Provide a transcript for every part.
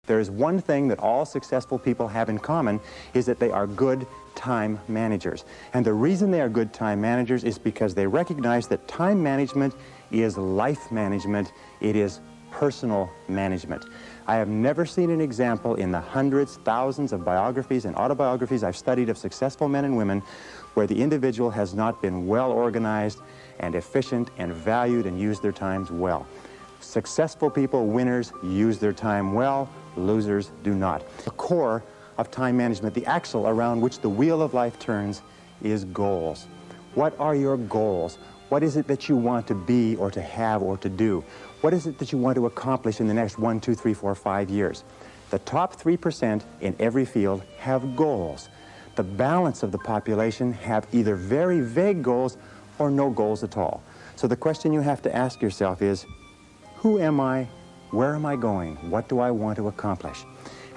There is one thing that all successful people have in common, is that they are good time managers. And the reason they are good time managers is because they recognize that time management is life management. It is personal management. I have never seen an example in the hundreds, thousands of biographies and autobiographies I've studied of successful men and women where the individual has not been well organized and efficient and valued and used their times well. Successful people, winners, use their time well. Losers do not. The core of time management, the axle around which the wheel of life turns, is goals. What are your goals? What is it that you want to be or to have or to do? What is it that you want to accomplish in the next 1, 2, 3, 4, 5 years? The top 3% in every field have goals. The balance of the population have either very vague goals or no goals at all. So the question you have to ask yourself is, who am I? Where am I going? What do I want to accomplish?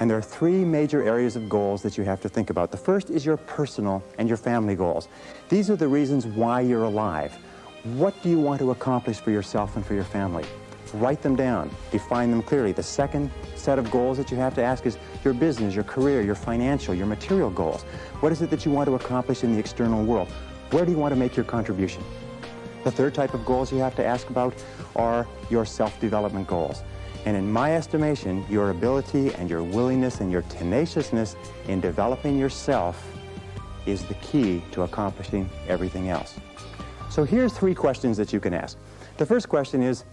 And there are three major areas of goals that you have to think about. The first is your personal and your family goals. These are the reasons why you're alive. What do you want to accomplish for yourself and for your family? Write them down. Define them clearly. The second set of goals that you have to ask is your business, your career, your financial, your material goals. What is it that you want to accomplish in the external world? Where do you want to make your contribution? The third type of goals you have to ask about are your self-development goals. And in my estimation, your ability and your willingness and your tenaciousness in developing yourself is the key to accomplishing everything else. So here's three questions that you can ask. The first question is,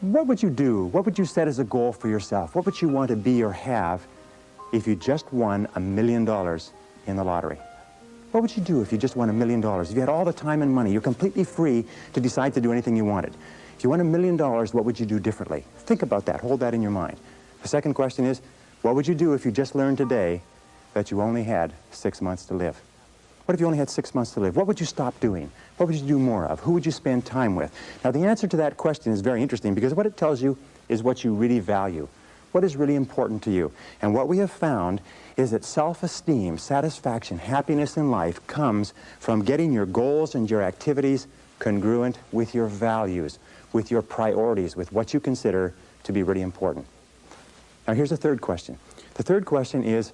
what would you do? What would you set as a goal for yourself? What would you want to be or have if you just won $1 million in the lottery? What would you do if you just won $1 million? If you had all the time and money, you're completely free to decide to do anything you wanted. If you won $1 million, what would you do differently? Think about that. Hold that in your mind. The second question is, what would you do if you just learned today that you only had 6 months to live? What if you only had 6 months to live? What would you stop doing? What would you do more of? Who would you spend time with? Now, the answer to that question is very interesting because what it tells you is what you really value. What is really important to you? And what we have found is that self-esteem, satisfaction, happiness in life comes from getting your goals and your activities congruent with your values, with your priorities, with what you consider to be really important. Now, here's the third question. The third question is,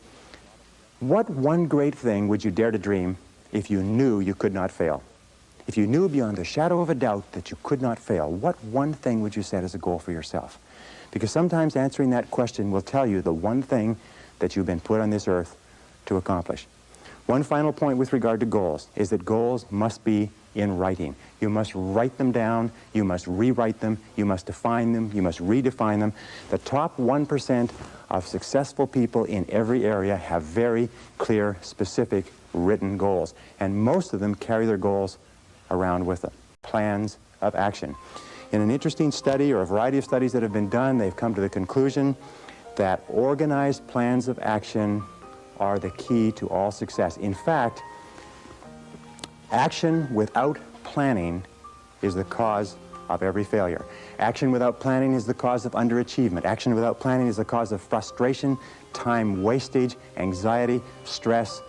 what one great thing would you dare to dream if you knew you could not fail? If you knew beyond a shadow of a doubt that you could not fail, what one thing would you set as a goal for yourself? Because sometimes answering that question will tell you the one thing that you've been put on this earth to accomplish. One final point with regard to goals is that goals must be in writing. You must write them down, you must rewrite them, you must define them, you must redefine them. The top 1% of successful people in every area have very clear, specific, written goals. And most of them carry their goals around with them. Plans of action. In an interesting study, or a variety of studies that have been done, they've come to the conclusion that organized plans of action are the key to all success. In fact, action without planning is the cause of every failure. Action without planning is the cause of underachievement. Action without planning is the cause of frustration, time wastage, anxiety, stress,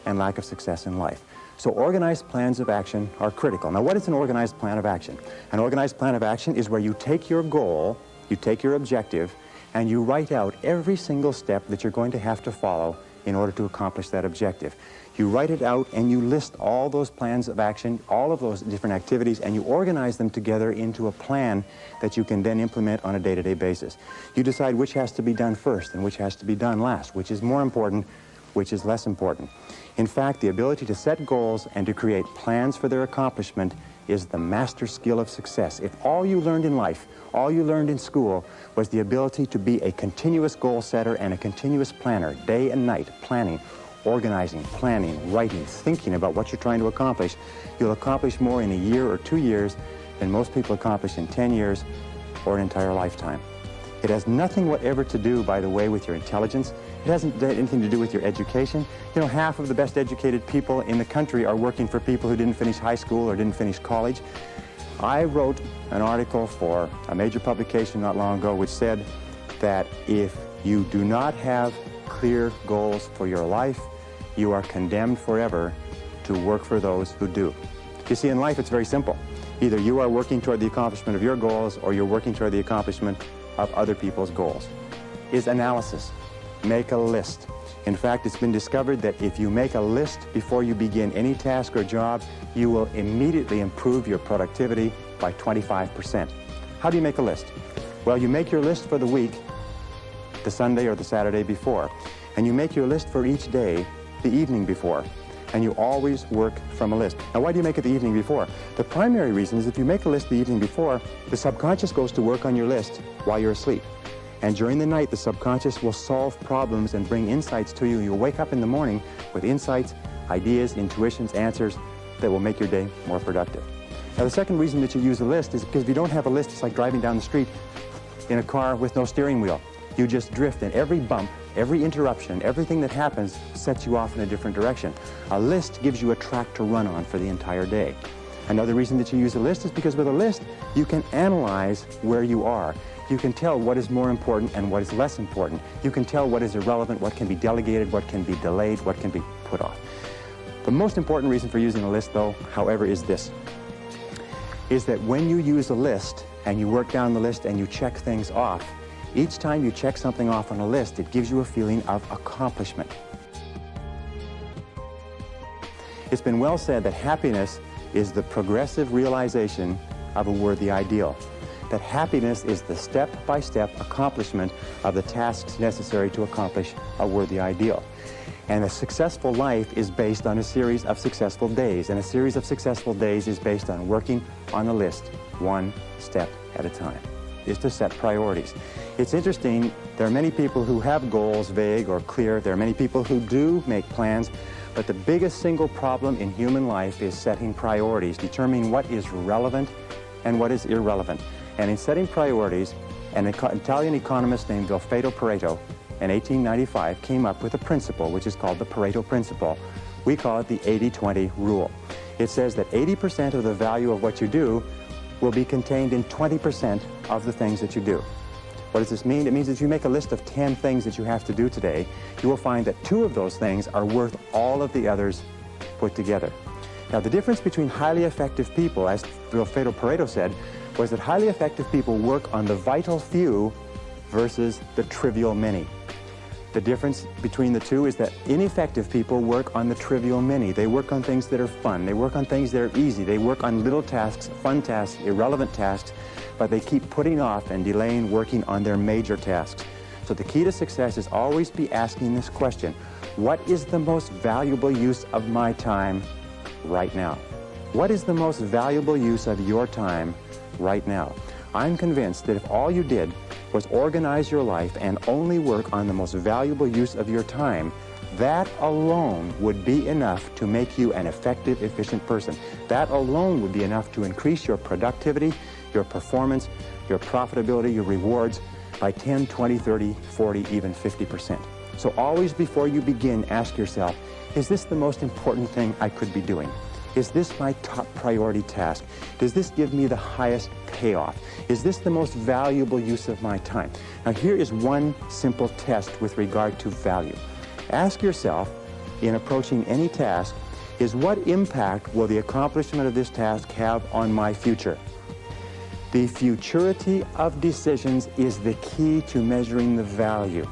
and lack of success in life. So organized plans of action are critical. Now, what is an organized plan of action? An organized plan of action is where you take your goal, you take your objective, and you write out every single step that you're going to have to follow in order to accomplish that objective. You write it out and you list all those plans of action, all of those different activities, and you organize them together into a plan that you can then implement on a day-to-day basis. You decide which has to be done first and which has to be done last, which is more important, which is less important. In fact, the ability to set goals and to create plans for their accomplishment is the master skill of success. If all you learned in life, all you learned in school was the ability to be a continuous goal setter and a continuous planner, day and night, planning, organizing, planning, writing, thinking about what you're trying to accomplish, you'll accomplish more in a year or 2 years than most people accomplish in 10 years or an entire lifetime. It has nothing whatever to do, by the way, with your intelligence. It hasn't anything to do with your education. You know, half of the best educated people in the country are working for people who didn't finish high school or didn't finish college. I wrote an article for a major publication not long ago which said that if you do not have clear goals for your life, you are condemned forever to work for those who do. You see, in life it's very simple. Either you are working toward the accomplishment of your goals or you're working toward the accomplishment of other people's goals. is analysis. Make a list. In fact, it's been discovered that if you make a list before you begin any task or job, you will immediately improve your productivity by 25%. How do you make a list? Well, you make your list for the week, the Sunday or the Saturday before, and you make your list for each day the evening before, and you always work from a list. Now, why do you make it the evening before? The primary reason is if you make a list the evening before, the subconscious goes to work on your list while you're asleep. And during the night, the subconscious will solve problems and bring insights to you. You'll wake up in the morning with insights, ideas, intuitions, answers that will make your day more productive. Now, the second reason that you use a list is because if you don't have a list, it's like driving down the street in a car with no steering wheel. You just drift, and every bump, every interruption, everything that happens sets you off in a different direction. A list gives you a track to run on for the entire day. Another reason that you use a list is because with a list, you can analyze where you are. You can tell what is more important and what is less important. You can tell what is irrelevant, what can be delegated, what can be delayed, what can be put off. The most important reason for using a list, though, however, is this, is that when you use a list and you work down the list and you check things off, each time you check something off on a list, it gives you a feeling of accomplishment. It's been well said that happiness is the progressive realization of a worthy ideal. That happiness is the step-by-step accomplishment of the tasks necessary to accomplish a worthy ideal. And a successful life is based on a series of successful days, and a series of successful days is based on working on a list, one step at a time, is to set priorities. It's interesting, there are many people who have goals, vague or clear. There are many people who do make plans, but the biggest single problem in human life is setting priorities, determining what is relevant and what is irrelevant. And in setting priorities, an Italian economist named Vilfredo Pareto in 1895 came up with a principle which is called the Pareto principle. We call it the 80-20 rule. It says that 80% of the value of what you do will be contained in 20% of the things that you do. What does this mean? It means that if you make a list of 10 things that you have to do today, you will find that 2 of those things are worth all of the others put together. Now, the difference between highly effective people, as Vilfredo Pareto said, was that highly effective people work on the vital few versus the trivial many. The difference between the two is that ineffective people work on the trivial many. They work on things that are fun. They work on things that are easy. They work on little tasks, fun tasks, irrelevant tasks, but they keep putting off and delaying working on their major tasks. So the key to success is always be asking this question: what is the most valuable use of my time right now? What is the most valuable use of your time right now? I'm convinced that if all you did was organize your life and only work on the most valuable use of your time, that alone would be enough to make you an effective, efficient person. That alone would be enough to increase your productivity, your performance, your profitability, your rewards by 10, 20, 30, 40, even 50%. So always before you begin, ask yourself, is this the most important thing I could be doing? Is this my top priority task? Does this give me the highest payoff? Is this the most valuable use of my time? Now, here is one simple test with regard to value. Ask yourself, in approaching any task, is what impact will the accomplishment of this task have on my future? The futurity of decisions is the key to measuring the value.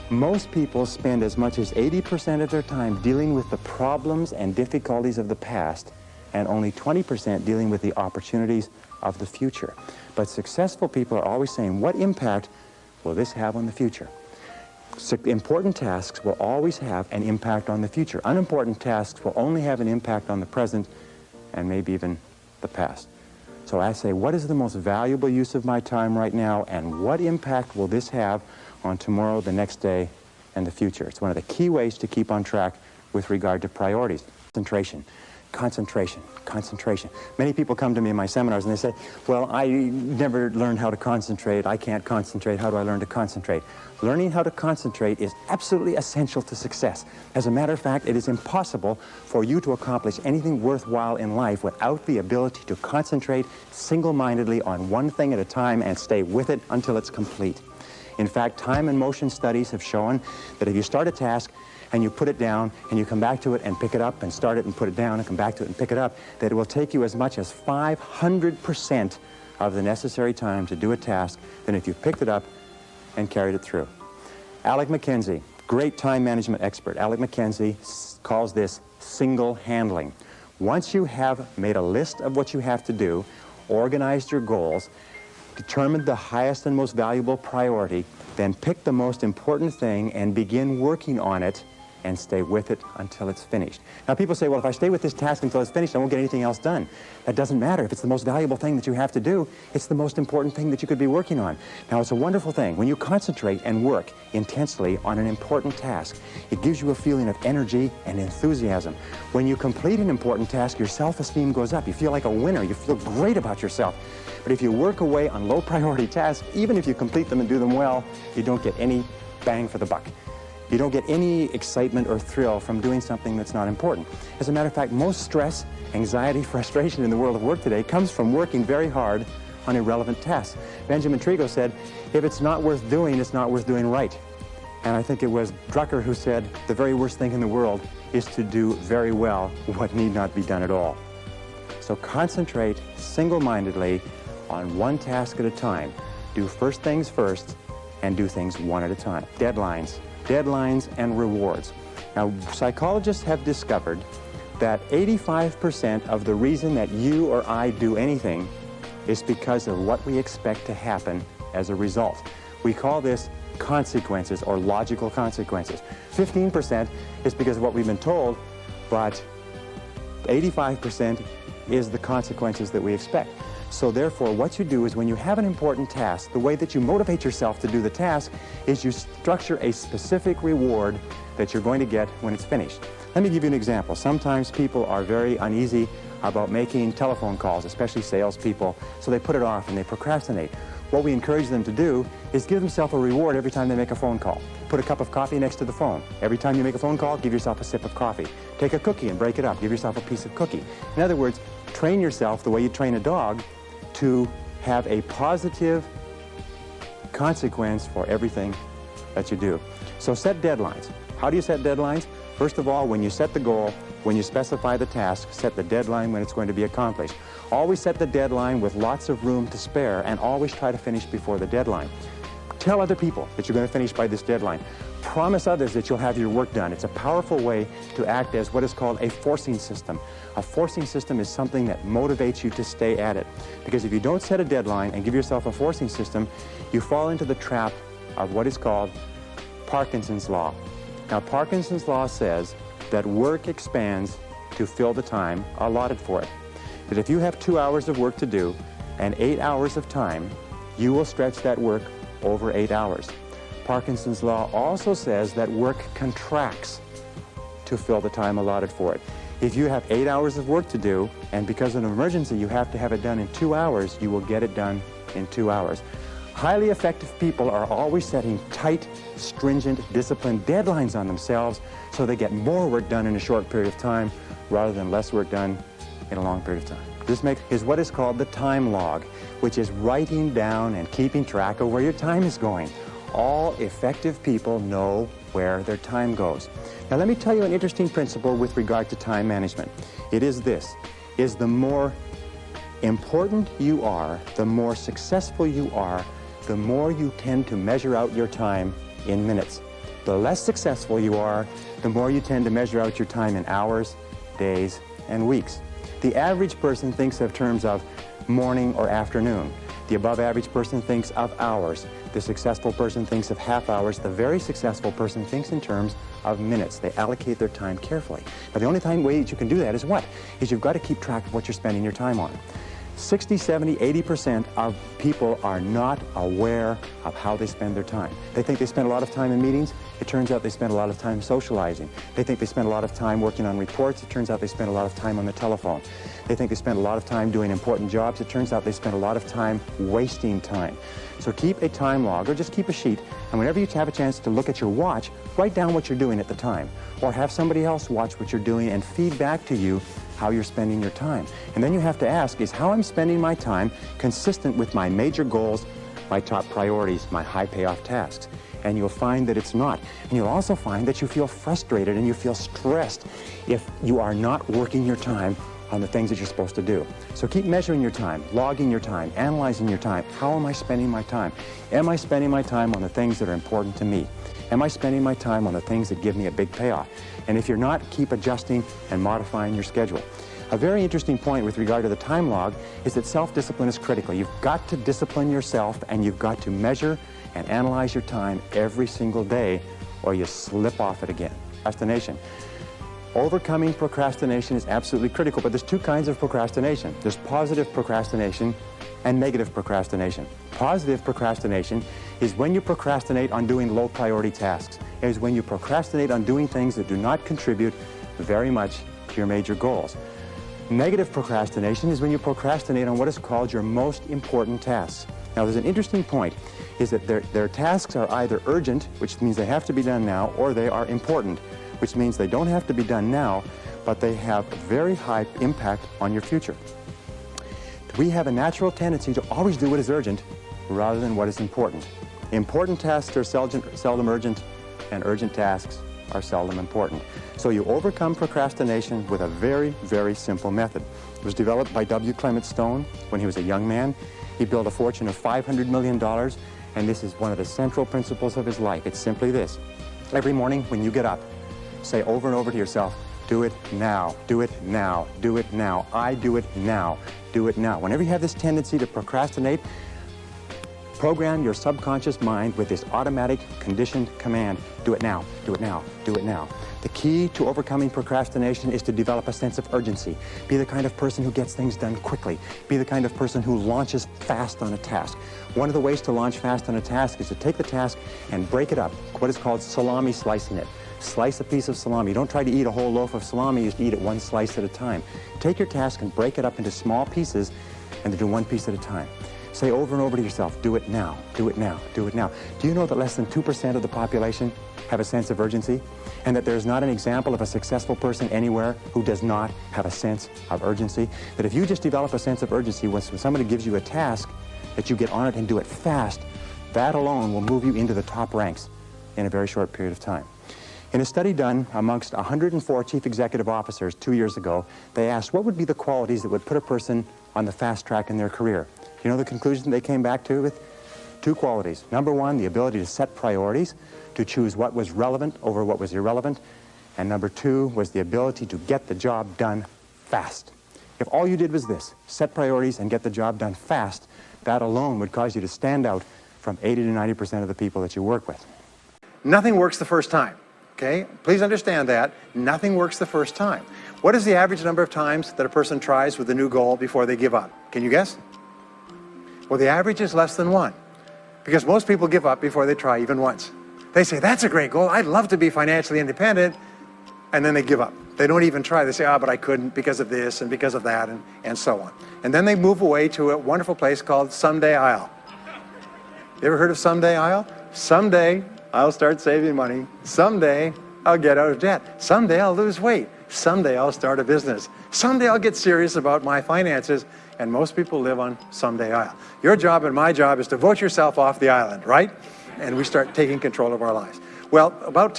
Most people spend as much as 80% of their time dealing with the problems and difficulties of the past, and only 20% dealing with the opportunities of the future. But successful people are always saying, what impact will this have on the future? Important tasks will always have an impact on the future. Unimportant tasks will only have an impact on the present and maybe even the past. So I say, what is the most valuable use of my time right now, and what impact will this have on tomorrow, the next day, and the future? It's one of the key ways to keep on track with regard to priorities. Concentration, concentration, concentration. Many people come to me in my seminars and they say, well, I never learned how to concentrate. I can't concentrate. How do I learn to concentrate? Learning how to concentrate is absolutely essential to success. As a matter of fact, it is impossible for you to accomplish anything worthwhile in life without the ability to concentrate single-mindedly on one thing at a time and stay with it until it's complete. In fact, time and motion studies have shown that if you start a task and you put it down and you come back to it and pick it up and start it and put it down and come back to it and pick it up, that it will take you as much as 500% of the necessary time to do a task than if you picked it up and carried it through. Alec McKenzie, great time management expert. Alec McKenzie calls this single handling. Once you have made a list of what you have to do, organized your goals, determined the highest and most valuable priority, then pick the most important thing and begin working on it and stay with it until it's finished. Now people say, well, if I stay with this task until it's finished, I won't get anything else done. That doesn't matter. If it's the most valuable thing that you have to do, it's the most important thing that you could be working on. Now it's a wonderful thing. When you concentrate and work intensely on an important task, it gives you a feeling of energy and enthusiasm. When you complete an important task, your self-esteem goes up. You feel like a winner. You feel great about yourself. But if you work away on low priority tasks, even if you complete them and do them well, you don't get any bang for the buck. You don't get any excitement or thrill from doing something that's not important. As a matter of fact, most stress, anxiety, frustration in the world of work today comes from working very hard on irrelevant tasks. Benjamin Trigo said, if it's not worth doing, it's not worth doing right. And I think it was Drucker who said, the very worst thing in the world is to do very well what need not be done at all. So concentrate single-mindedly on one task at a time. Do first things first and do things one at a time. Deadlines and rewards. Now, psychologists have discovered that 85% of the reason that you or I do anything is because of what we expect to happen as a result. We call this consequences or logical consequences. 15% is because of what we've been told, but 85% is the consequences that we expect. So therefore, what you do is when you have an important task, the way that you motivate yourself to do the task is you structure a specific reward that you're going to get when it's finished. Let me give you an example. Sometimes people are very uneasy about making telephone calls, especially salespeople, so they put it off and they procrastinate. What we encourage them to do is give themselves a reward every time they make a phone call. Put a cup of coffee next to the phone. Every time you make a phone call, give yourself a sip of coffee. Take a cookie and break it up. Give yourself a piece of cookie. In other words, train yourself the way you train a dog to have a positive consequence for everything that you do. So set deadlines. How do you set deadlines? First of all, when you set the goal, when you specify the task, set the deadline when it's going to be accomplished. Always set the deadline with lots of room to spare and always try to finish before the deadline. Tell other people that you're going to finish by this deadline. Promise others that you'll have your work done. It's a powerful way to act as what is called a forcing system. A forcing system is something that motivates you to stay at it. Because if you don't set a deadline and give yourself a forcing system, you fall into the trap of what is called Parkinson's law. Now, Parkinson's law says that work expands to fill the time allotted for it. That if you have 2 hours of work to do and 8 hours of time, you will stretch that work over 8 hours. Parkinson's law also says that work contracts to fill the time allotted for it. If you have 8 hours of work to do, and because of an emergency you have to have it done in 2 hours, you will get it done in 2 hours. Highly effective people are always setting tight, stringent, disciplined deadlines on themselves so they get more work done in a short period of time rather than less work done in a long period of time. This is what is called the time log, which is writing down and keeping track of where your time is going. All effective people know where their time goes. Now let me tell you an interesting principle with regard to time management. It is this, is the more important you are, the more successful you are, the more you tend to measure out your time in minutes. The less successful you are, the more you tend to measure out your time in hours, days, and weeks. The average person thinks of terms of morning or afternoon. The above average person thinks of hours. The successful person thinks of half hours. The very successful person thinks in terms of minutes. They allocate their time carefully. But the only way that you can do that is what? Is you've got to keep track of what you're spending your time on. 60, 70, 80% of people are not aware of how they spend their time. They think they spend a lot of time in meetings. It turns out they spend a lot of time socializing. They think they spend a lot of time working on reports. It turns out they spend a lot of time on the telephone. They think they spend a lot of time doing important jobs. It turns out they spend a lot of time wasting time. So keep a time log, or just keep a sheet, and whenever you have a chance to look at your watch, write down what you're doing at the time. Or have somebody else watch what you're doing and feed back to you how you're spending your time. And then you have to ask, is how I'm spending my time consistent with my major goals, my top priorities, my high payoff tasks? And you'll find that it's not. And you'll also find that you feel frustrated and you feel stressed if you are not working your time on the things that you're supposed to do. So keep measuring your time, logging your time, analyzing your time. How am I spending my time? Am I spending my time on the things that are important to me? Am I spending my time on the things that give me a big payoff? And if you're not, keep adjusting and modifying your schedule. A very interesting point with regard to the time log is that self-discipline is critical. You've got to discipline yourself, and you've got to measure and analyze your time every single day, or you slip off it again. Procrastination. Overcoming procrastination is absolutely critical, but there's two kinds of procrastination. There's positive procrastination and negative procrastination. Positive procrastination is when you procrastinate on doing low priority tasks. It is when you procrastinate on doing things that do not contribute very much to your major goals. Negative procrastination is when you procrastinate on what is called your most important tasks. Now, there's an interesting point, is that their tasks are either urgent, which means they have to be done now, or they are important, which means they don't have to be done now, but they have very high impact on your future. We have a natural tendency to always do what is urgent rather than what is important. Important tasks are seldom urgent, and urgent tasks are seldom important. So you overcome procrastination with a very, very simple method. It was developed by W. Clement Stone when he was a young man. He built a fortune of $500 million, and this is one of the central principles of his life. It's simply this. Every morning when you get up, say over and over to yourself, do it now, do it now, do it now, I do it now, do it now. Whenever you have this tendency to procrastinate, program your subconscious mind with this automatic conditioned command, do it now, do it now, do it now. The key to overcoming procrastination is to develop a sense of urgency. Be the kind of person who gets things done quickly. Be the kind of person who launches fast on a task. One of the ways to launch fast on a task is to take the task and break it up, what is called salami slicing it. Slice a piece of salami. Don't try to eat a whole loaf of salami, just eat it one slice at a time. Take your task and break it up into small pieces and do one piece at a time. Say over and over to yourself, do it now, do it now, do it now. Do you know that less than 2% of the population have a sense of urgency? And that there's not an example of a successful person anywhere who does not have a sense of urgency? That if you just develop a sense of urgency, when somebody gives you a task, that you get on it and do it fast, that alone will move you into the top ranks in a very short period of time. In a study done amongst 104 chief executive officers 2 years ago, they asked what would be the qualities that would put a person on the fast track in their career. You know the conclusion they came back to with? 2 qualities. Number 1, the ability to set priorities, to choose what was relevant over what was irrelevant. And number 2 was the ability to get the job done fast. If all you did was this, set priorities and get the job done fast, that alone would cause you to stand out from 80 to 90% of the people that you work with. Nothing works the first time. Okay? Please understand that. Nothing works the first time. What is the average number of times that a person tries with a new goal before they give up? Can you guess? Well, the average is less than 1. Because most people give up before they try even once. They say, that's a great goal. I'd love to be financially independent. And then they give up. They don't even try. They say, but I couldn't because of this and because of that and so on. And then they move away to a wonderful place called Someday I'll. You ever heard of Someday I'll? Someday I'll start saving money. Someday I'll get out of debt. Someday I'll lose weight. Someday I'll start a business. Someday I'll get serious about my finances. And most people live on Someday I'll. Your job and my job is to vote yourself off the island, right? And we start taking control of our lives. Well, about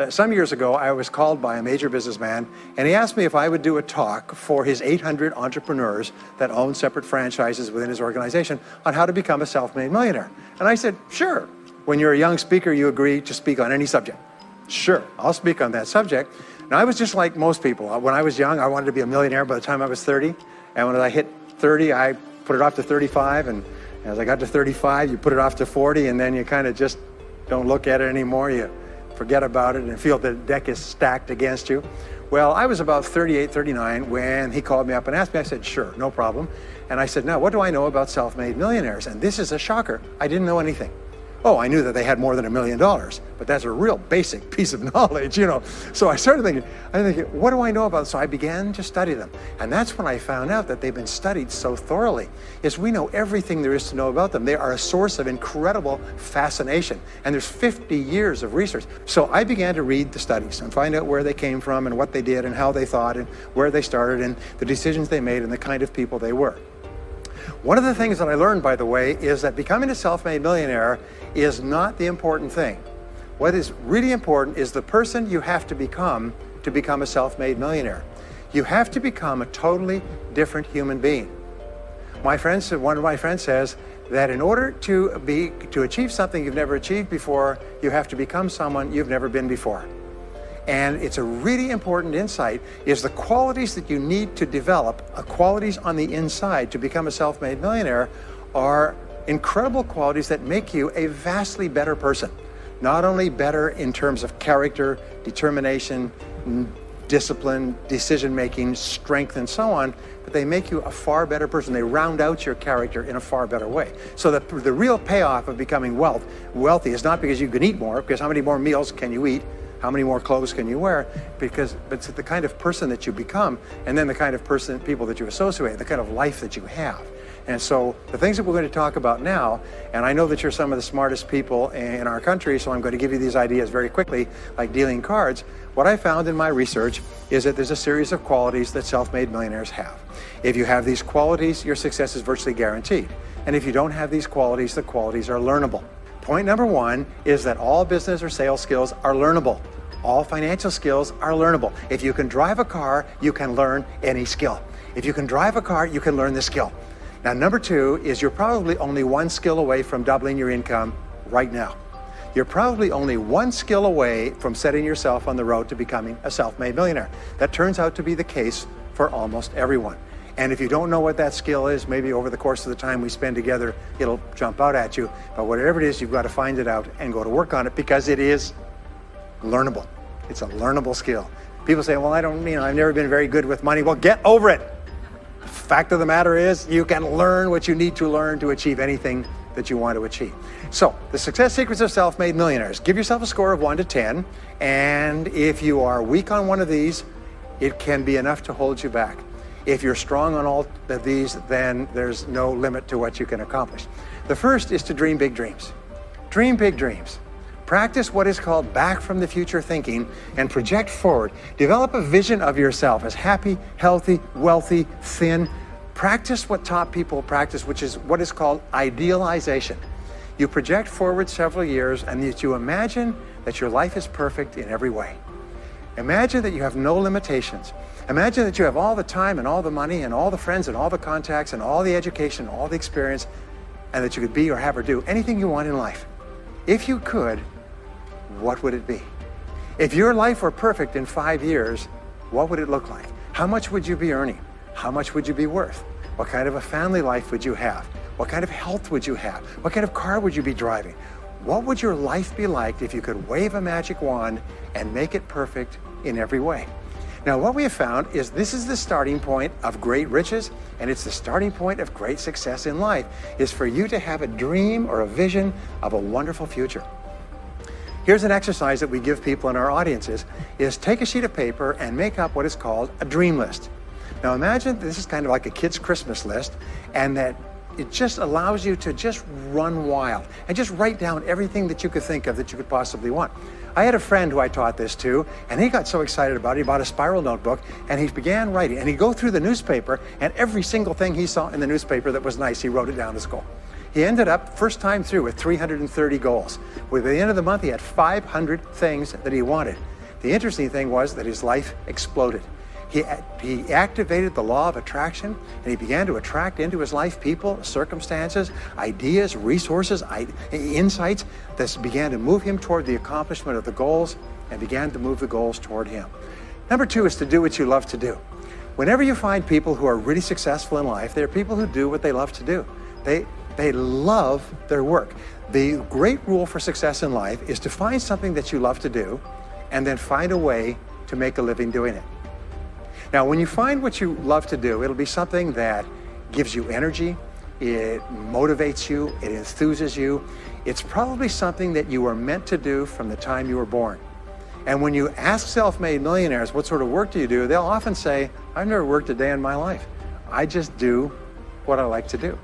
some years ago, I was called by a major businessman, and he asked me if I would do a talk for his 800 entrepreneurs that own separate franchises within his organization on how to become a self-made millionaire. And I said, sure. When you're a young speaker, you agree to speak on any subject. Sure, I'll speak on that subject. Now, I was just like most people. When I was young, I wanted to be a millionaire by the time I was 30. And when I hit 30, I put it off to 35. And as I got to 35, you put it off to 40, and then you kind of just don't look at it anymore. You forget about it and feel the deck is stacked against you. Well, I was about 38, 39 when he called me up and asked me. I said, sure, no problem. And I said, now, what do I know about self-made millionaires? And this is a shocker. I didn't know anything. Oh, I knew that they had more than $1 million, but that's a real basic piece of knowledge, you know. So I started thinking, what do I know about them? So I began to study them. And that's when I found out that they've been studied so thoroughly. Is we know everything there is to know about them. They are a source of incredible fascination. And there's 50 years of research. So I began to read the studies and find out where they came from and what they did and how they thought and where they started and the decisions they made and the kind of people they were. One of the things that I learned, by the way, is that becoming a self-made millionaire is not the important thing. What is really important is the person you have to become a self-made millionaire. You have to become a totally different human being. One of my friends says that in order to achieve something you've never achieved before, you have to become someone you've never been before. And it's a really important insight, is the qualities that you need to develop, qualities on the inside to become a self-made millionaire, are incredible qualities that make you a vastly better person. Not only better in terms of character, determination, discipline, decision-making, strength, and so on, but they make you a far better person. They round out your character in a far better way. So the real payoff of becoming wealthy is not because you can eat more, because how many more meals can you eat? How many more clothes can you wear? But it's the kind of person that you become, and then the kind of people that you associate, the kind of life that you have. And so the things that we're going to talk about now, and I know that you're some of the smartest people in our country, so I'm going to give you these ideas very quickly, like dealing cards. What I found in my research is that there's a series of qualities that self-made millionaires have. If you have these qualities, your success is virtually guaranteed. And if you don't have these qualities, the qualities are learnable. Point number one is that all business or sales skills are learnable. All financial skills are learnable. If you can drive a car, you can learn any skill. If you can drive a car, you can learn the skill. Now, number two is you're probably only one skill away from doubling your income right now. You're probably only one skill away from setting yourself on the road to becoming a self-made millionaire. That turns out to be the case for almost everyone. And if you don't know what that skill is, maybe over the course of the time we spend together, it'll jump out at you. But whatever it is, you've got to find it out and go to work on it, because it is learnable. It's a learnable skill. People say, well, I've never been very good with money. Well, get over it. The fact of the matter is, you can learn what you need to learn to achieve anything that you want to achieve. So, the success secrets of self-made millionaires. Give yourself a score of 1 to 10, and if you are weak on one of these, it can be enough to hold you back. If you're strong on all of these, then there's no limit to what you can accomplish. The first is to dream big dreams. Dream big dreams. Practice what is called back from the future thinking and project forward. Develop a vision of yourself as happy, healthy, wealthy, thin. Practice what top people practice, which is what is called idealization. You project forward several years and you imagine that your life is perfect in every way. Imagine that you have no limitations. Imagine that you have all the time and all the money and all the friends and all the contacts and all the education, all the experience, and that you could be or have or do anything you want in life. If you could, what would it be? If your life were perfect in 5 years, what would it look like? How much would you be earning? How much would you be worth? What kind of a family life would you have? What kind of health would you have? What kind of car would you be driving? What would your life be like if you could wave a magic wand and make it perfect in every way? Now, what we have found is this is the starting point of great riches, and it's the starting point of great success in life, is for you to have a dream or a vision of a wonderful future. Here's an exercise that we give people in our audiences, is take a sheet of paper and make up what is called a dream list. Now imagine this is kind of like a kid's Christmas list, and that it just allows you to just run wild and just write down everything that you could think of that you could possibly want. I had a friend who I taught this to, and he got so excited about it, he bought a spiral notebook, and he began writing. And he'd go through the newspaper, and every single thing he saw in the newspaper that was nice, he wrote it down as a goal. He ended up, first time through, with 330 goals. With the end of the month, he had 500 things that he wanted. The interesting thing was that his life exploded. He activated the law of attraction, and he began to attract into his life people, circumstances, ideas, resources, insights that began to move him toward the accomplishment of the goals and began to move the goals toward him. Number two is to do what you love to do. Whenever you find people who are really successful in life, they're people who do what they love to do. They love their work. The great rule for success in life is to find something that you love to do and then find a way to make a living doing it. Now, when you find what you love to do, it'll be something that gives you energy, it motivates you, it enthuses you. It's probably something that you were meant to do from the time you were born. And when you ask self-made millionaires, what sort of work do you do? They'll often say, I've never worked a day in my life. I just do what I like to do.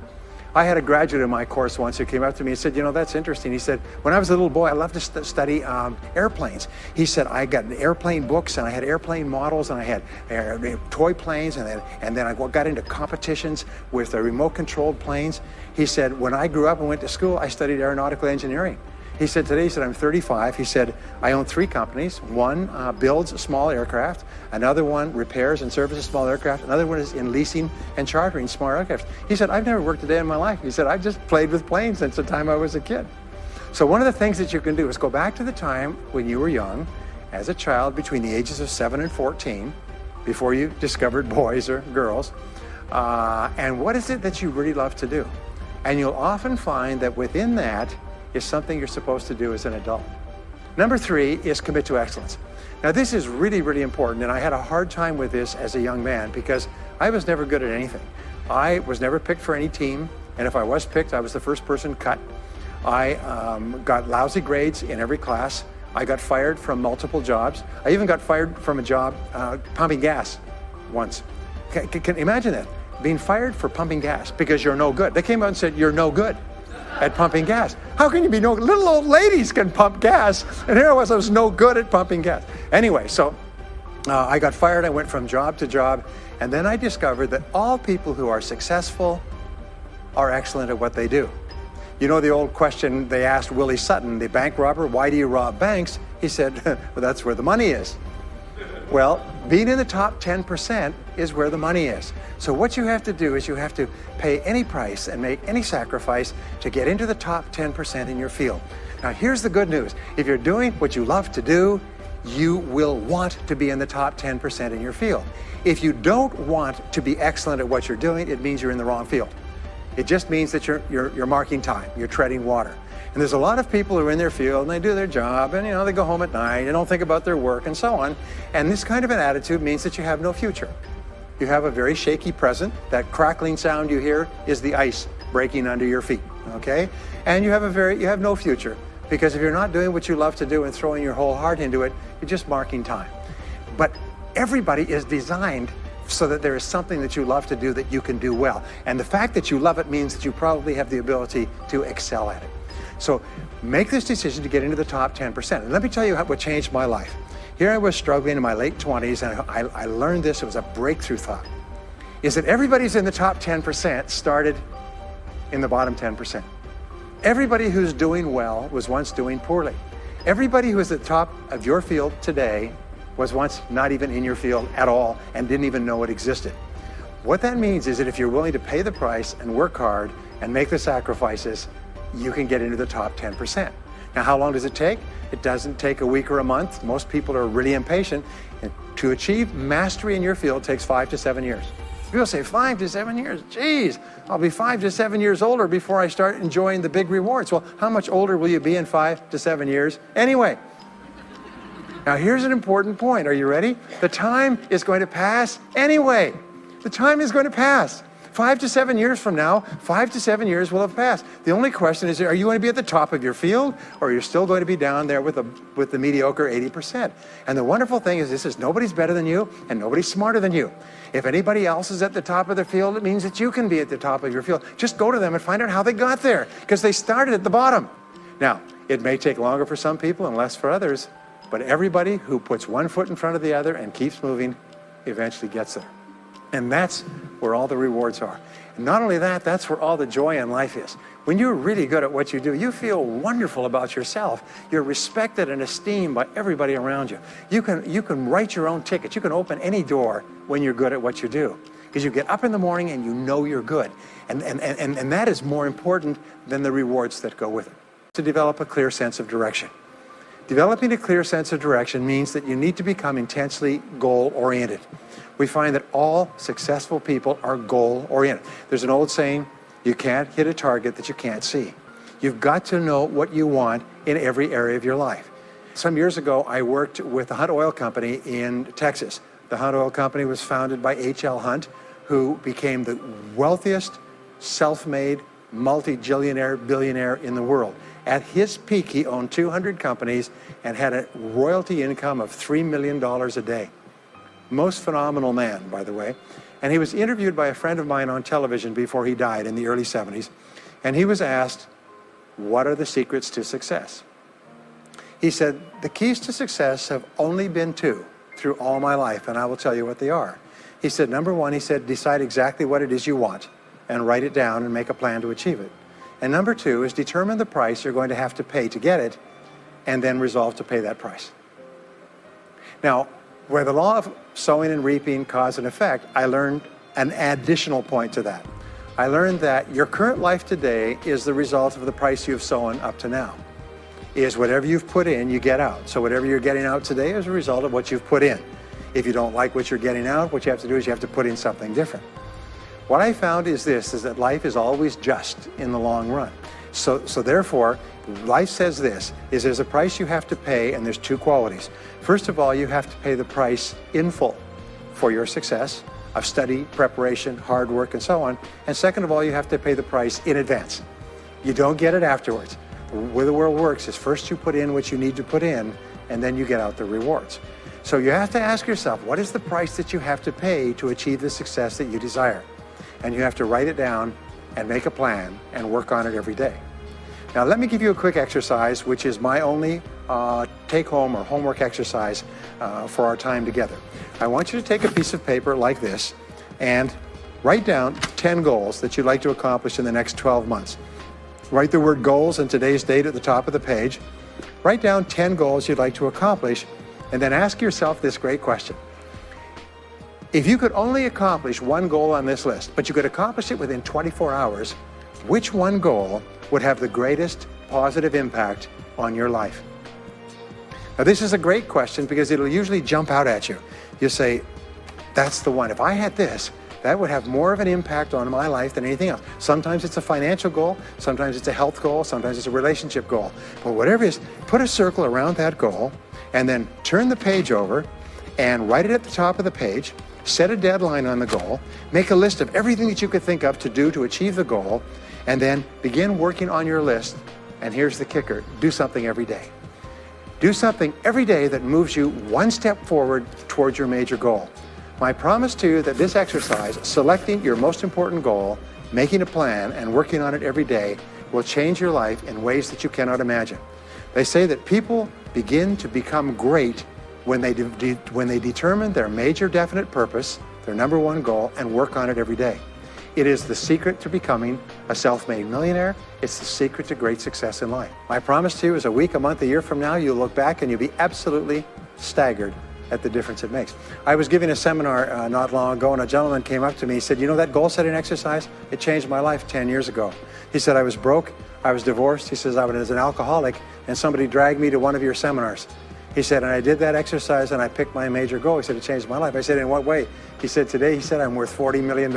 I had a graduate in my course once who came up to me and said, you know, that's interesting. He said, when I was a little boy, I loved to study airplanes. He said, I got airplane books and I had airplane models and I had toy planes and then I got into competitions with remote controlled planes. He said, when I grew up and went to school, I studied aeronautical engineering. He said today, he said, I'm 35. He said, I own 3 companies. One builds small aircraft. Another one repairs and services small aircraft. Another one is in leasing and chartering small aircraft. He said, I've never worked a day in my life. He said, I've just played with planes since the time I was a kid. So one of the things that you can do is go back to the time when you were young, as a child between the ages of 7 and 14, before you discovered boys or girls, and what is it that you really love to do? And you'll often find that within that is something you're supposed to do as an adult. Number 3 is commit to excellence. Now this is really, really important, and I had a hard time with this as a young man because I was never good at anything. I was never picked for any team, and if I was picked, I was the first person cut. I got lousy grades in every class. I got fired from multiple jobs. I even got fired from a job pumping gas once. Can you imagine that? Being fired for pumping gas because you're no good. They came out and said, you're no good at pumping gas. How can you be no good? Little old ladies can pump gas. And here I was no good at pumping gas. Anyway, so I got fired. I went from job to job. And then I discovered that all people who are successful are excellent at what they do. You know the old question they asked Willie Sutton, the bank robber, why do you rob banks? He said, well, that's where the money is. Well, being in the top 10% is where the money is. So what you have to do is you have to pay any price and make any sacrifice to get into the top 10% in your field. Now here's the good news. If you're doing what you love to do, you will want to be in the top 10% in your field. If you don't want to be excellent at what you're doing, it means you're in the wrong field. It just means that you're marking time, you're treading water. And there's a lot of people who are in their field and they do their job and they go home at night, they don't think about their work and so on. And this kind of an attitude means that you have no future. You have a very shaky present. That crackling sound you hear is the ice breaking under your feet, okay? And you have no future because if you're not doing what you love to do and throwing your whole heart into it, you're just marking time. But everybody is designed so that there is something that you love to do that you can do well. And the fact that you love it means that you probably have the ability to excel at it. So make this decision to get into the top 10%. And let me tell you what changed my life. Here I was struggling in my late 20s, and I learned this. It was a breakthrough thought. Is that everybody's in the top 10% started in the bottom 10%. Everybody who's doing well was once doing poorly. Everybody who is at the top of your field today was once not even in your field at all and didn't even know it existed. What that means is that if you're willing to pay the price and work hard and make the sacrifices, you can get into the top 10%. Now, how long does it take? It doesn't take a week or a month. Most people are really impatient. And to achieve mastery in your field takes 5 to 7 years. People say 5 to 7 years. Geez, I'll be 5 to 7 years older before I start enjoying the big rewards. Well, how much older will you be in 5 to 7 years anyway? Now, here's an important point. Are you ready? The time is going to pass anyway. The time is going to pass. 5 to 7 years from now, 5 to 7 years will have passed. The only question is, are you going to be at the top of your field, or are you still going to be down there with the mediocre 80%? And the wonderful thing is this is nobody's better than you, and nobody's smarter than you. If anybody else is at the top of their field, it means that you can be at the top of your field. Just go to them and find out how they got there, because they started at the bottom. Now, it may take longer for some people and less for others, but everybody who puts one foot in front of the other and keeps moving eventually gets there. And that's where all the rewards are. And not only that, that's where all the joy in life is. When you're really good at what you do, you feel wonderful about yourself. You're respected and esteemed by everybody around you. You can write your own ticket. You can open any door when you're good at what you do. Because you get up in the morning and you know you're good. And that is more important than the rewards that go with it. To develop a clear sense of direction. Developing a clear sense of direction means that you need to become intensely goal-oriented. We find that all successful people are goal-oriented. There's an old saying, you can't hit a target that you can't see. You've got to know what you want in every area of your life. Some years ago, I worked with the Hunt Oil Company in Texas. The Hunt Oil Company was founded by H.L. Hunt, who became the wealthiest, self-made, multi-billionaire in the world. At his peak, he owned 200 companies and had a royalty income of $3 million a day. Most phenomenal man, by the way. And he was interviewed by a friend of mine on television before he died in the early 70s. And he was asked, what are the secrets to success? He said, the keys to success have only been 2 through all my life, and I will tell you what they are. He said, number 1, he said, decide exactly what it is you want and write it down and make a plan to achieve it. And number two is determine the price you're going to have to pay to get it, and then resolve to pay that price. Now, where the law of sowing and reaping cause and effect, I learned an additional point to that. I learned that your current life today is the result of the price you've sown up to now. Is whatever you've put in, you get out. So whatever you're getting out today is a result of what you've put in. If you don't like what you're getting out, what you have to do is you have to put in something different. What I found is this, is that life is always just in the long run. So therefore, life says this, is there's a price you have to pay, and there's two qualities. First of all, you have to pay the price in full for your success of study, preparation, hard work, and so on. And second of all, you have to pay the price in advance. You don't get it afterwards. The way the world works is first you put in what you need to put in, and then you get out the rewards. So you have to ask yourself, what is the price that you have to pay to achieve the success that you desire? And you have to write it down and make a plan and work on it every day. Now let me give you a quick exercise, which is my only take-home or homework exercise for our time together. I want you to take a piece of paper like this and write down 10 goals that you'd like to accomplish in the next 12 months. Write the word goals and today's date at the top of the page. Write down 10 goals you'd like to accomplish, and then ask yourself this great question. If you could only accomplish one goal on this list, but you could accomplish it within 24 hours, which one goal would have the greatest positive impact on your life? Now this is a great question because it'll usually jump out at you. You say, that's the one. If I had this, that would have more of an impact on my life than anything else. Sometimes it's a financial goal, sometimes it's a health goal, sometimes it's a relationship goal. But whatever it is, put a circle around that goal and then turn the page over and write it at the top of the page, set a deadline on the goal, make a list of everything that you could think of to do to achieve the goal, and then begin working on your list. And here's the kicker, do something every day. Do something every day that moves you one step forward towards your major goal. My promise to you that this exercise, selecting your most important goal, making a plan, and working on it every day, will change your life in ways that you cannot imagine. They say that people begin to become great when they determine their major definite purpose, their number one goal, and work on it every day. It is the secret to becoming a self-made millionaire. It's the secret to great success in life. My promise to you is a week, a month, a year from now, you'll look back and you'll be absolutely staggered at the difference it makes. I was giving a seminar not long ago, and a gentleman came up to me. He said, you know that goal-setting exercise? It changed my life 10 years ago. He said, I was broke, I was divorced. He says, I was an alcoholic, and somebody dragged me to one of your seminars. He said, and I did that exercise, and I picked my major goal. He said, it changed my life. I said, in what way? He said, today, he said, I'm worth $40 million.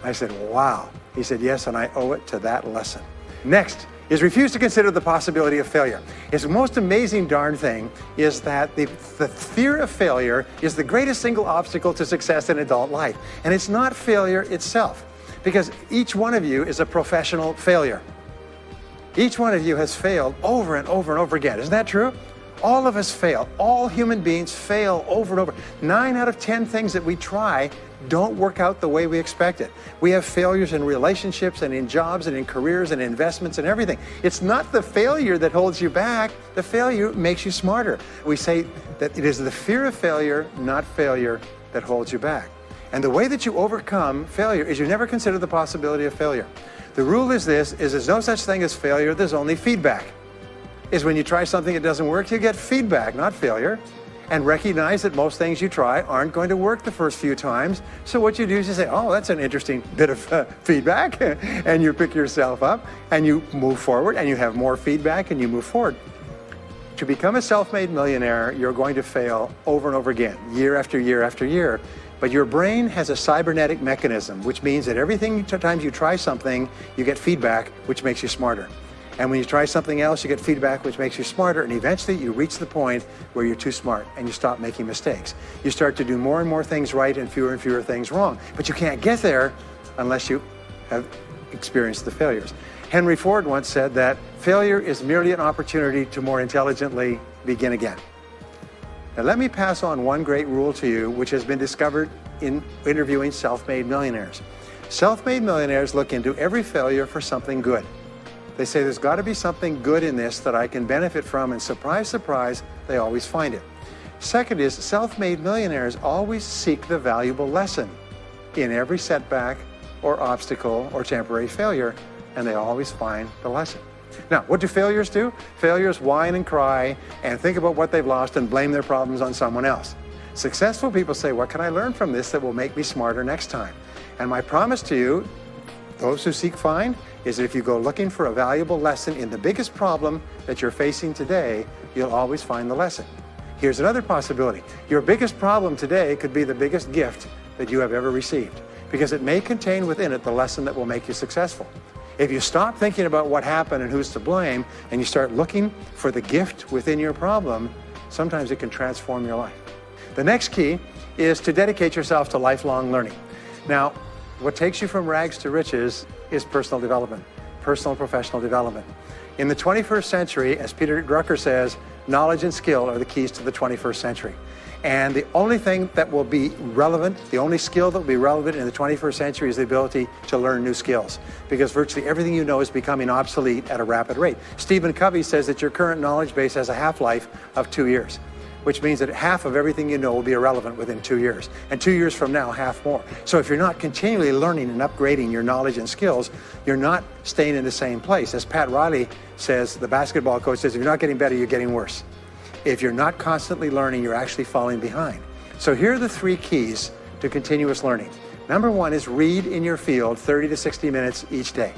I said, wow. He said, yes, and I owe it to that lesson. Next is refuse to consider the possibility of failure. It's the most amazing darn thing is that the fear of failure is the greatest single obstacle to success in adult life. And it's not failure itself, because each one of you is a professional failure. Each one of you has failed over and over and over again. Isn't that true? All of us fail. All human beings fail over and over. 9 out of 10 things that we try don't work out the way we expect it. We have failures in relationships and in jobs and in careers and investments and everything. It's not the failure that holds you back. The failure makes you smarter. We say that it is the fear of failure, not failure, that holds you back. And the way that you overcome failure is you never consider the possibility of failure. The rule is this, is there's no such thing as failure, there's only feedback. Is when you try something that doesn't work, you get feedback, not failure. And recognize that most things you try aren't going to work the first few times. So what you do is you say, oh, that's an interesting bit of feedback. And you pick yourself up and you move forward and you have more feedback and you move forward. To become a self-made millionaire, you're going to fail over and over again, year after year after year. But your brain has a cybernetic mechanism, which means that every time you try something, you get feedback, which makes you smarter. And when you try something else, you get feedback, which makes you smarter. And eventually you reach the point where you're too smart and you stop making mistakes. You start to do more and more things right and fewer things wrong. But you can't get there unless you have experienced the failures. Henry Ford once said that failure is merely an opportunity to more intelligently begin again. Now let me pass on one great rule to you, which has been discovered in interviewing self-made millionaires. Self-made millionaires look into every failure for something good. They say there's got to be something good in this that I can benefit from, and surprise, surprise, they always find it. Second is self-made millionaires always seek the valuable lesson in every setback or obstacle or temporary failure, and they always find the lesson. Now, what do failures do? Failures whine and cry and think about what they've lost and blame their problems on someone else. Successful people say, what can I learn from this that will make me smarter next time? And my promise to you, those who seek find, is that if you go looking for a valuable lesson in the biggest problem that you're facing today, you'll always find the lesson. Here's another possibility. Your biggest problem today could be the biggest gift that you have ever received, because it may contain within it the lesson that will make you successful. If you stop thinking about what happened and who's to blame, and you start looking for the gift within your problem, sometimes it can transform your life. The next key is to dedicate yourself to lifelong learning. Now, what takes you from rags to riches is personal development, personal and professional development. In the 21st century, as Peter Drucker says, knowledge and skill are the keys to the 21st century. And the only thing that will be relevant, the only skill that will be relevant in the 21st century is the ability to learn new skills, because virtually everything you know is becoming obsolete at a rapid rate. Stephen Covey says that your current knowledge base has a half-life of 2 years, which means that half of everything you know will be irrelevant within 2 years. And 2 years from now, half more. So if you're not continually learning and upgrading your knowledge and skills, you're not staying in the same place. As Pat Riley says, the basketball coach says, if you're not getting better, you're getting worse. If you're not constantly learning, you're actually falling behind. So here are the 3 keys to continuous learning. Number 1 is read in your field 30 to 60 minutes each day.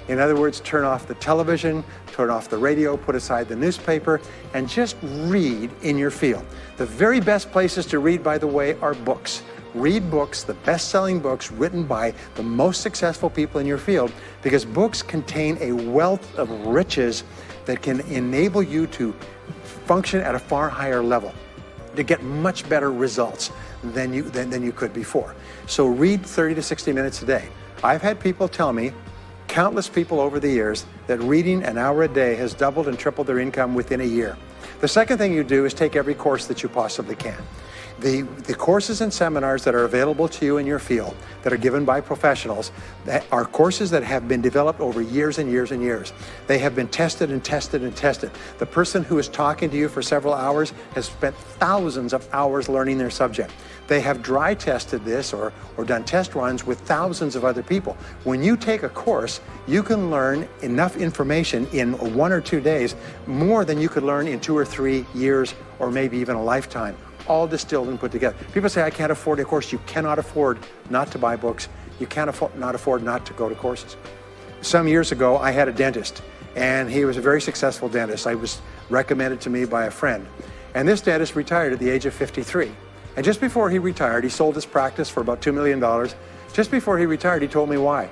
In other words, turn off the television, turn off the radio, put aside the newspaper, and just read in your field. The very best places to read, by the way, are books. Read books, the best-selling books written by the most successful people in your field, because books contain a wealth of riches that can enable you to function at a far higher level, to get much better results than you could before. So read 30 to 60 minutes a day. I've had people tell me, countless people over the years, that reading an hour a day has doubled and tripled their income within a year. The second thing you do is take every course that you possibly can. The courses and seminars that are available to you in your field that are given by professionals that are courses that have been developed over years and years and years. They have been tested and tested and tested. The person who is talking to you for several hours has spent thousands of hours learning their subject. They have dry tested this or done test runs with thousands of other people. When you take a course, you can learn enough information in 1 or 2 days, more than you could learn in 2 or 3 years or maybe even a lifetime, all distilled and put together. People say, I can't afford a course. You cannot afford not to buy books. You can't afford not to go to courses. Some years ago, I had a dentist, and he was a very successful dentist. I was recommended to me by a friend. And this dentist retired at the age of 53. And just before he retired, he sold his practice for about $2 million. Just before he retired, he told me why.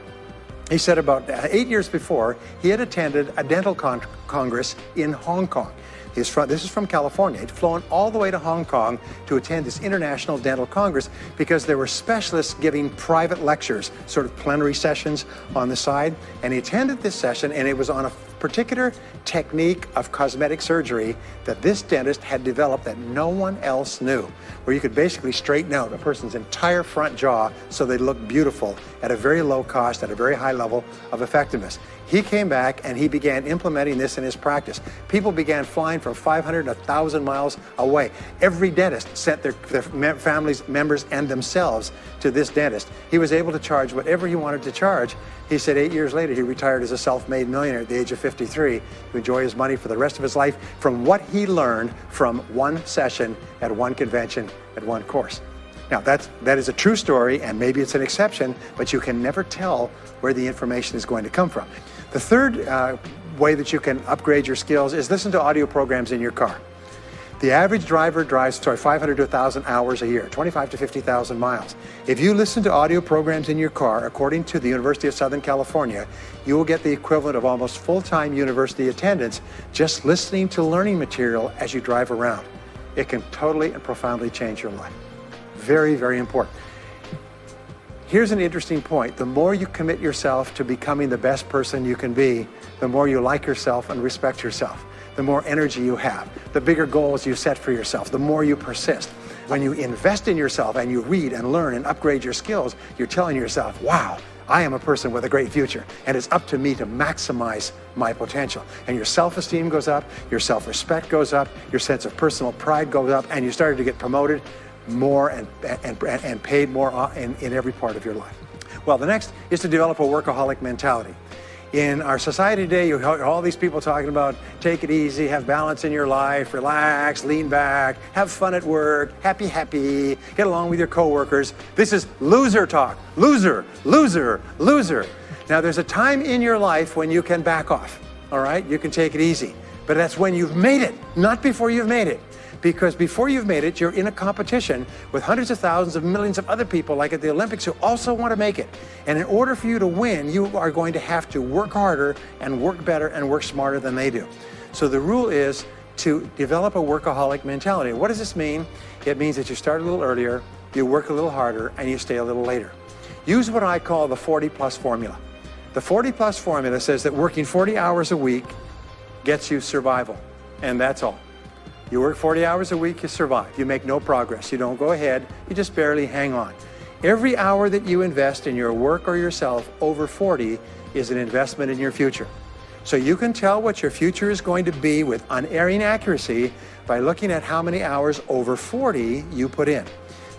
He said about 8 years before, he had attended a dental congress in Hong Kong. This is from California. He'd flown all the way to Hong Kong to attend this international dental congress because there were specialists giving private lectures, sort of plenary sessions on the side. And he attended this session, and it was on a particular technique of cosmetic surgery that this dentist had developed that no one else knew, where you could basically straighten out a person's entire front jaw so they look beautiful at a very low cost, at a very high level of effectiveness. He came back and he began implementing this in his practice. People began flying from 500 to 1,000 miles away. Every dentist sent their families, members, and themselves to this dentist. He was able to charge whatever he wanted to charge. He said 8 years later, he retired as a self-made millionaire at the age of 53 to enjoy his money for the rest of his life from what he learned from one session at one convention at one course. Now, that is a true story, and maybe it's an exception, but you can never tell where the information is going to come from. The third way that you can upgrade your skills is listen to audio programs in your car. The average driver drives 500 to 1,000 hours a year, 25 to 50,000 miles. If you listen to audio programs in your car, according to the University of Southern California, you will get the equivalent of almost full-time university attendance just listening to learning material as you drive around. It can totally and profoundly change your life. Very, very important. Here's an interesting point. The more you commit yourself to becoming the best person you can be, the more you like yourself and respect yourself, the more energy you have, the bigger goals you set for yourself, the more you persist. When you invest in yourself and you read and learn and upgrade your skills, you're telling yourself, wow, I am a person with a great future, and it's up to me to maximize my potential. And your self-esteem goes up, your self-respect goes up, your sense of personal pride goes up, and you started to get promoted more and paid more in every part of your life. Well, the next is to develop a workaholic mentality. In our society today, you hear all these people talking about take it easy, have balance in your life, relax, lean back, have fun at work, happy, get along with your coworkers. This is loser talk. Loser, loser, loser. Now, there's a time in your life when you can back off, all right? You can take it easy. But that's when you've made it, not before you've made it. Because before you've made it, you're in a competition with hundreds of thousands of millions of other people, like at the Olympics, who also want to make it. And in order for you to win, you are going to have to work harder and work better and work smarter than they do. So the rule is to develop a workaholic mentality. What does this mean? It means that you start a little earlier, you work a little harder, and you stay a little later. Use what I call the 40-plus formula. The 40-plus formula says that working 40 hours a week gets you survival, and that's all. You work 40 hours a week, you survive. You make no progress. You don't go ahead. You just barely hang on. Every hour that you invest in your work or yourself over 40 is an investment in your future. So you can tell what your future is going to be with unerring accuracy by looking at how many hours over 40 you put in.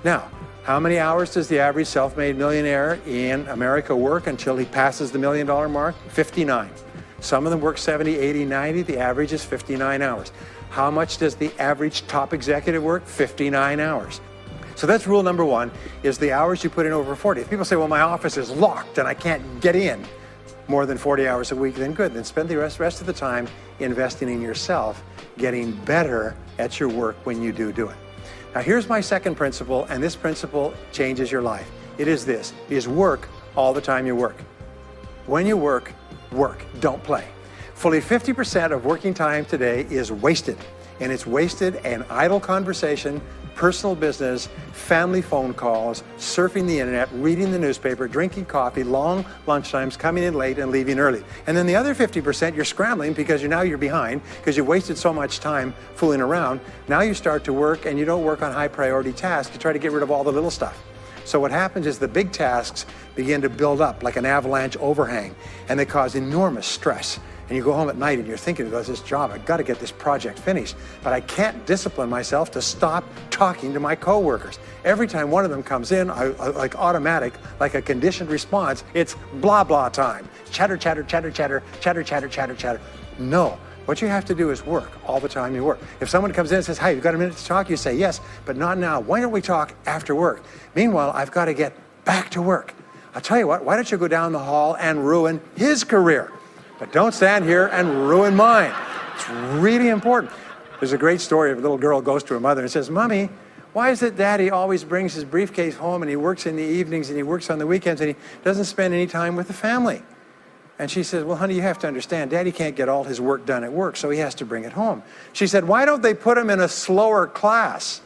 Now, how many hours does the average self-made millionaire in America work until he passes the $1 million mark? 59. Some of them work 70, 80, 90. The average is 59 hours. How much does the average top executive work? 59 hours. So that's rule number one, is the hours you put in over 40. If people say, well, my office is locked and I can't get in more than 40 hours a week, then good. Then spend the rest of the time investing in yourself, getting better at your work when you do it. Now, here's my second principle, and this principle changes your life. It is this, is work all the time you work. When you work, work, don't play. Fully 50% of working time today is wasted, and it's wasted in idle conversation, personal business, family phone calls, surfing the internet, reading the newspaper, drinking coffee, long lunchtimes, coming in late and leaving early. And then the other 50%, you're scrambling because you're behind because you wasted so much time fooling around. Now you start to work, and you don't work on high priority tasks. You try to get rid of all the little stuff. So what happens is the big tasks begin to build up like an avalanche overhang, and they cause enormous stress. And you go home at night and you're thinking about this job, I've got to get this project finished, but I can't discipline myself to stop talking to my coworkers. Every time one of them comes in, like automatic, like a conditioned response, it's blah, blah time. Chatter, chatter, chatter, chatter, chatter, chatter, chatter, chatter. No, what you have to do is work all the time you work. If someone comes in and says, hey, you've got a minute to talk, you say, yes, but not now. Why don't we talk after work? Meanwhile, I've got to get back to work. I'll tell you what, why don't you go down the hall and ruin his career? But don't stand here and ruin mine. It's really important. There's a great story of a little girl goes to her mother and says, Mommy, why is it Daddy always brings his briefcase home and he works in the evenings and he works on the weekends and he doesn't spend any time with the family? And she says, well, honey, you have to understand, Daddy can't get all his work done at work, so he has to bring it home. She said, why don't they put him in a slower class?